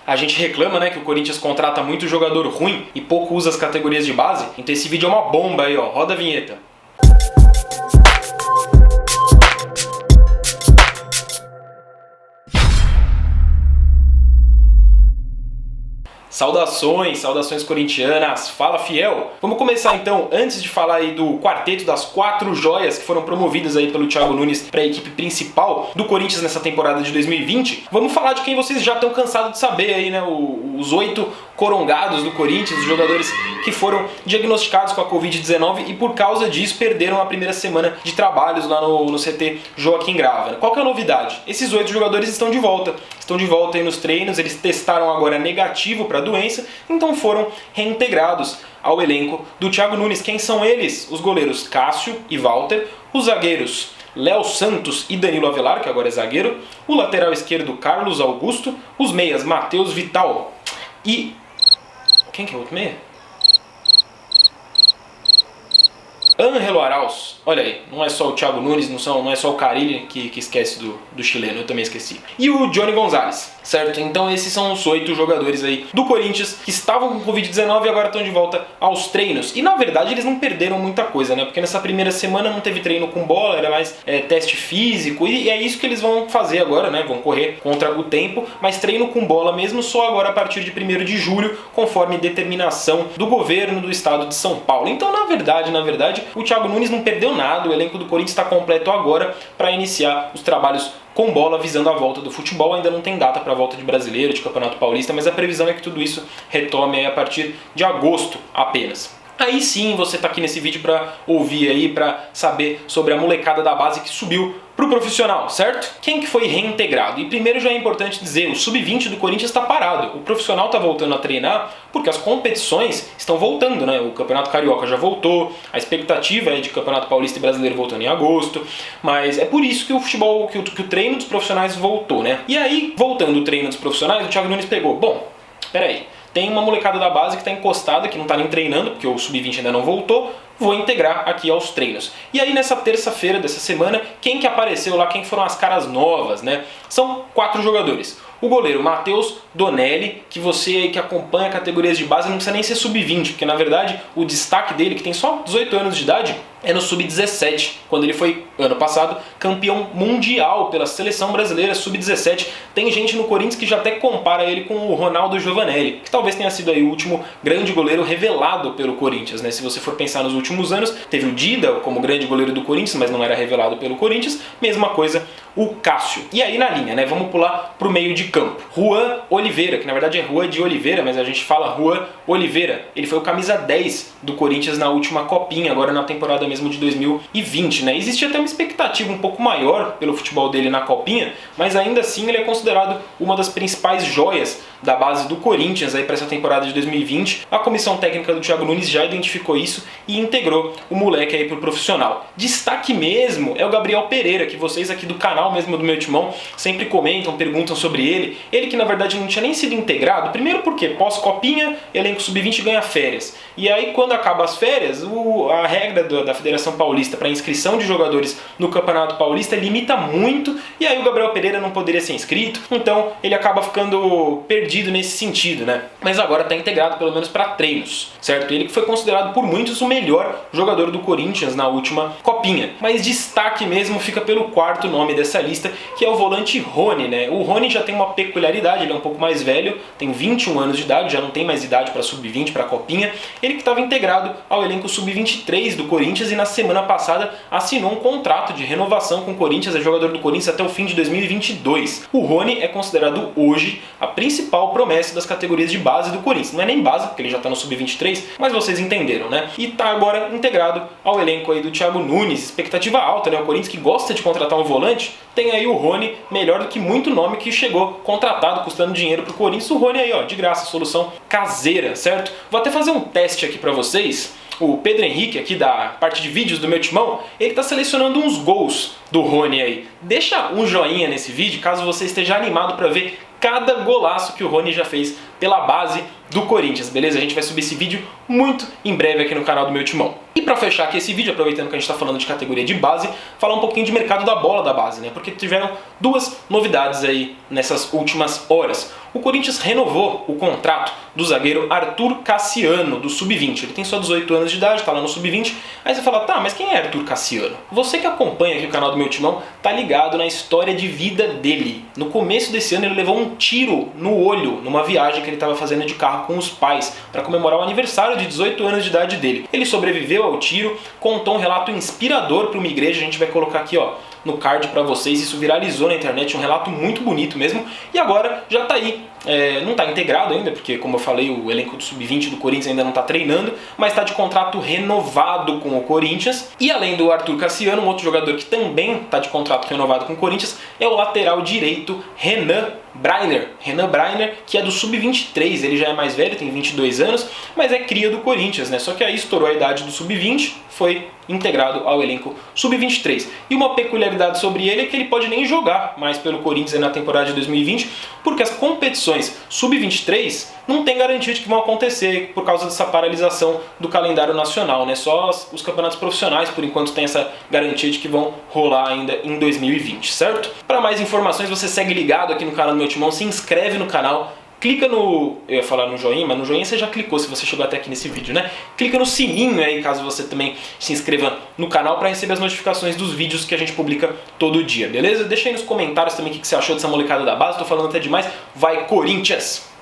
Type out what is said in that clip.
A gente reclama, né, que o Corinthians contrata muito jogador ruim e pouco usa as categorias de base. Então esse vídeo é uma bomba aí, ó. Roda a vinheta. Saudações corintianas, fala fiel! Vamos começar então, antes de falar aí do quarteto das 4 joias que foram promovidas aí pelo Thiago Nunes para a equipe principal do Corinthians nessa temporada de 2020, vamos falar de quem vocês já estão cansados de saber aí, né? Os 8 corongados do Corinthians, os jogadores que foram diagnosticados com a Covid-19 e por causa disso perderam a primeira semana de trabalhos lá no CT Joaquim Grava. Qual que é a novidade? Esses 8 jogadores estão de volta aí nos treinos, eles testaram agora negativo para a doença, então foram reintegrados ao elenco do Thiago Nunes. Quem são eles? Os goleiros Cássio e Walter, os zagueiros Léo Santos e Danilo Avelar, que agora é zagueiro, o lateral esquerdo Carlos Augusto, os meias Matheus Vital e... quem que é o outro meia? Ângelo Arauz. Olha aí, não é só o Thiago Nunes, não é só o Carille que esquece do chileno, eu também esqueci. E o Johnny Gonzalez, certo? Então esses são os 8 jogadores aí do Corinthians que estavam com Covid-19 e agora estão de volta aos treinos. E na verdade eles não perderam muita coisa, né? Porque nessa primeira semana não teve treino com bola, era mais teste físico, e é isso que eles vão fazer agora, né? Vão correr contra o tempo, mas treino com bola mesmo só agora a partir de 1º de julho, conforme determinação do governo do estado de São Paulo. Então na verdade, o Thiago Nunes não perdeu nada, o elenco do Corinthians está completo agora para iniciar os trabalhos com bola visando a volta do futebol. Ainda não tem data para a volta de Brasileiro, de Campeonato Paulista, mas a previsão é que tudo isso retome aí a partir de agosto apenas. Aí sim você está aqui nesse vídeo para ouvir aí, para saber sobre a molecada da base que subiu pro profissional, certo? Quem que foi reintegrado? E primeiro já é importante dizer, o sub-20 do Corinthians está parado. O profissional está voltando a treinar porque as competições estão voltando, né? O Campeonato Carioca já voltou, a expectativa é de Campeonato Paulista e Brasileiro voltando em agosto, mas é por isso que o futebol, que o treino dos profissionais voltou, né? E aí, voltando o treino dos profissionais, o Thiago Nunes pegou, bom, peraí, tem uma molecada da base que está encostada, que não está nem treinando, porque o sub-20 ainda não voltou, vou integrar aqui aos treinos. E aí nessa terça-feira dessa semana, quem que apareceu lá, quem foram as caras novas, né? São 4 jogadores. O goleiro Matheus Donelli, que você aí que acompanha categorias de base não precisa nem ser sub-20, porque na verdade o destaque dele, que tem só 18 anos de idade, é no sub-17, quando ele foi, ano passado, campeão mundial pela seleção brasileira sub-17. Tem gente no Corinthians que já até compara ele com o Ronaldo Giovanelli, que talvez tenha sido aí o último grande goleiro revelado pelo Corinthians, né? Se você for pensar nos últimos anos, teve o Dida como grande goleiro do Corinthians, mas não era revelado pelo Corinthians. Mesma coisa o Cássio. E aí na linha, né? Vamos pular pro meio de campo. Juan Oliveira, que na verdade é Juan de Oliveira, mas a gente fala Juan Oliveira. Ele foi o camisa 10 do Corinthians na última copinha, agora na temporada mesmo de 2020, né? Existe até uma expectativa um pouco maior pelo futebol dele na copinha, mas ainda assim ele é considerado uma das principais joias da base do Corinthians aí para essa temporada de 2020. A comissão técnica do Thiago Nunes já identificou isso e integrou o moleque aí pro profissional. Destaque mesmo é o Gabriel Pereira, que vocês aqui do canal mesmo do meu timão sempre comentam, perguntam sobre ele. Ele que na verdade não tinha nem sido integrado, primeiro porque pós-copinha, elenco sub-20 ganha férias. E aí quando acaba as férias, a regra da Federação Paulista para inscrição de jogadores no Campeonato Paulista limita muito, e aí o Gabriel Pereira não poderia ser inscrito, então ele acaba ficando perdido nesse sentido, né? Mas agora está integrado pelo menos para treinos, certo? Ele que foi considerado por muitos o melhor jogador do Corinthians na última copinha. Mas destaque mesmo fica pelo 4º nome dessa lista, que é o volante Rony, né? O Rony já tem uma peculiaridade, ele é um pouco mais velho, tem 21 anos de idade, já não tem mais idade para sub-20, para copinha. Ele que estava integrado ao elenco sub-23 do Corinthians e na semana passada assinou um contrato de renovação com o Corinthians, é jogador do Corinthians até o fim de 2022. O Rony é considerado hoje a principal promessa das categorias de base do Corinthians. Não é nem base, porque ele já está no sub-23, mas vocês entenderam, né? E está agora integrado ao elenco aí do Thiago Nunes. Expectativa alta, né? O Corinthians que gosta de contratar um volante, tem aí o Rony, melhor do que muito nome que chegou contratado, custando dinheiro pro Corinthians. O Rony aí, ó, de graça, solução caseira, certo? Vou até fazer um teste aqui para vocês. O Pedro Henrique, aqui da parte de vídeos do meu timão, ele está selecionando uns gols do Rony aí. Deixa um joinha nesse vídeo, caso você esteja animado para ver cada golaço que o Rony já fez pela base do Corinthians, beleza? A gente vai subir esse vídeo muito em breve aqui no canal do Meu Timão. E pra fechar aqui esse vídeo, aproveitando que a gente tá falando de categoria de base, falar um pouquinho de mercado da bola da base, né? Porque tiveram duas novidades aí nessas últimas horas. O Corinthians renovou o contrato do zagueiro Arthur Cassiano, do Sub-20. Ele tem só 18 anos de idade, tá lá no Sub-20. Aí você fala, tá, mas quem é Arthur Cassiano? Você que acompanha aqui o canal do Meu Timão tá ligado na história de vida dele. No começo desse ano ele levou um tiro no olho numa viagem que ele estava fazendo de carro com os pais para comemorar o aniversário de 18 anos de idade dele. Ele sobreviveu ao tiro, contou um relato inspirador para uma igreja, a gente vai colocar aqui ó, no card para vocês, isso viralizou na internet, um relato muito bonito mesmo, e agora já tá aí, não tá integrado ainda, porque como eu falei, o elenco do Sub-20 do Corinthians ainda não tá treinando, mas tá de contrato renovado com o Corinthians, e além do Arthur Cassiano, um outro jogador que também tá de contrato renovado com o Corinthians é o lateral direito Renan Brainer, que é do Sub-23, ele já é mais velho, tem 22 anos, mas é cria do Corinthians, né? Só que aí estourou a idade do Sub-20, foi integrado ao elenco Sub-23. E uma peculiaridade sobre ele é que ele pode nem jogar mais pelo Corinthians na temporada de 2020, porque as competições Sub-23 não tem garantia de que vão acontecer por causa dessa paralisação do calendário nacional, né? Só os campeonatos profissionais, por enquanto, tem essa garantia de que vão rolar ainda em 2020, certo? Para mais informações, você segue ligado aqui no canal do Meu Timão, se inscreve no canal, clica no... eu ia falar no joinha, mas no joinha você já clicou se você chegou até aqui nesse vídeo, né? Clica no sininho aí, caso você também se inscreva no canal para receber as notificações dos vídeos que a gente publica todo dia, beleza? Deixa aí nos comentários também o que você achou dessa molecada da base, tô falando até demais. Vai, Corinthians!